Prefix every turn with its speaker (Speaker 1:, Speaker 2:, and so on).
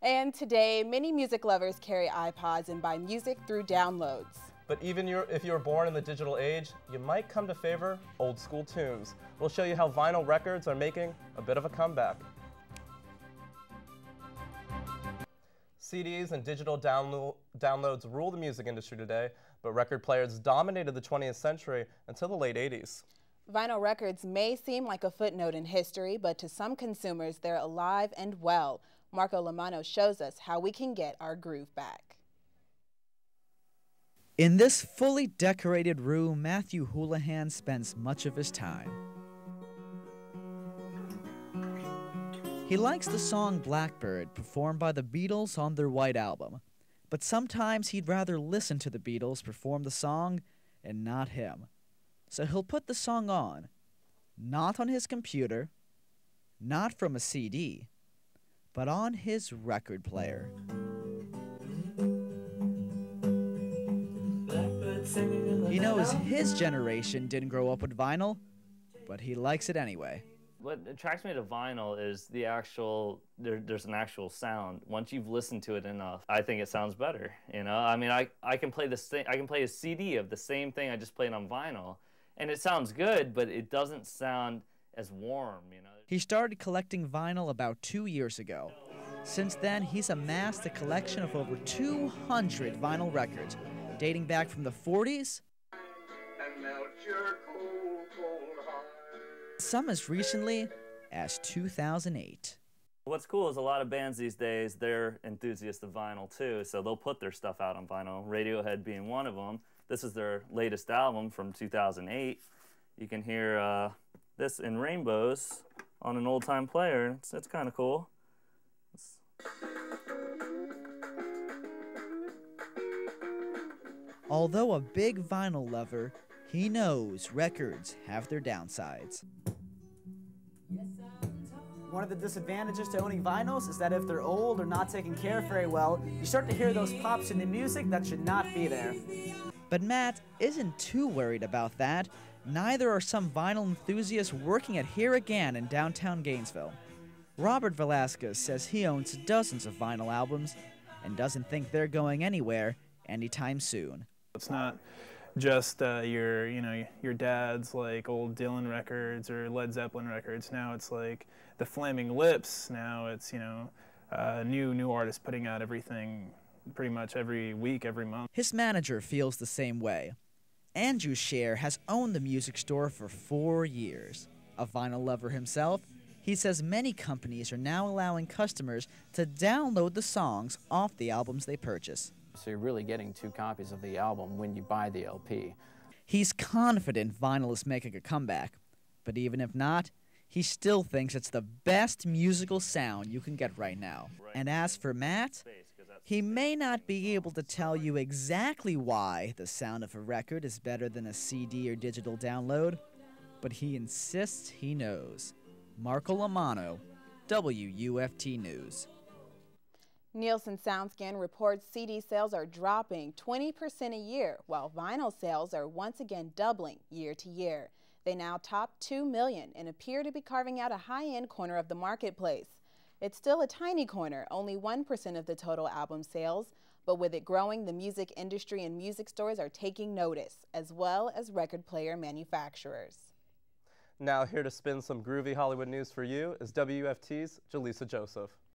Speaker 1: And today, many music lovers carry iPods and buy music through downloads.
Speaker 2: But even if you were born in the digital age, you might come to favor old school tunes. We'll show you how vinyl records are making a bit of a comeback. CDs and digital downloads rule the music industry today, but record players dominated the 20th century until the late 80s.
Speaker 1: Vinyl records may seem like a footnote in history, but to some consumers, they're alive and well. Marco Lamano shows us how we can get our groove back.
Speaker 3: In this fully decorated room, Matthew Houlihan spends much of his time. He likes the song Blackbird, performed by the Beatles on their White Album, but sometimes he'd rather listen to the Beatles perform the song and not him. So he'll put the song on, not on his computer, not from a CD, but on his record player. He knows his generation didn't grow up with vinyl, but he likes it anyway.
Speaker 4: What attracts me to vinyl is the actual, there's an actual sound. Once you've listened to it enough, I think it sounds better. You know, I mean, I can play I can play a CD of the same thing I just played on vinyl, and it sounds good, but it doesn't sound as warm, you know.
Speaker 3: He started collecting vinyl about 2 years ago. Since then, he's amassed a collection of over 200 vinyl records, dating back from the 40s, some as recently as 2008.
Speaker 4: What's cool is a lot of bands these days, they're enthusiasts of vinyl too, so they'll put their stuff out on vinyl, Radiohead being one of them. This is their latest album from 2008. You can hear this in rainbows on an old-time player. It's kind of cool.
Speaker 3: Although a big vinyl lover, he knows records have their downsides.
Speaker 5: One of the disadvantages to owning vinyls is that if they're old or not taken care of very well, you start to hear those pops in the music that should not be there.
Speaker 3: But Matt isn't too worried about that. Neither are some vinyl enthusiasts working at Here Again in downtown Gainesville. Robert Velasquez says he owns dozens of vinyl albums and doesn't think they're going anywhere anytime soon.
Speaker 6: It's not just your dad's like old Dylan records or Led Zeppelin records. Now it's like the Flaming Lips. Now it's new artists putting out everything pretty much every week, every month.
Speaker 3: His manager feels the same way. Andrew Scher has owned the music store for 4 years. A vinyl lover himself, he says many companies are now allowing customers to download the songs off the albums they purchase.
Speaker 7: So you're really getting 2 copies of the album when you buy the LP.
Speaker 3: He's confident vinyl is making a comeback, but even if not, he still thinks it's the best musical sound you can get right now. And as for Matt, he may not be able to tell you exactly why the sound of a record is better than a CD or digital download, but he insists he knows. Marco Lamano, WUFT News.
Speaker 1: Nielsen SoundScan reports CD sales are dropping 20% a year, while vinyl sales are once again doubling year to year. They now top 2 million and appear to be carving out a high-end corner of the marketplace. It's still a tiny corner, only 1% of the total album sales, but with it growing, the music industry and music stores are taking notice, as well as record player manufacturers.
Speaker 2: Now here to spin some groovy Hollywood news for you is WUFT's Jaleesa Joseph.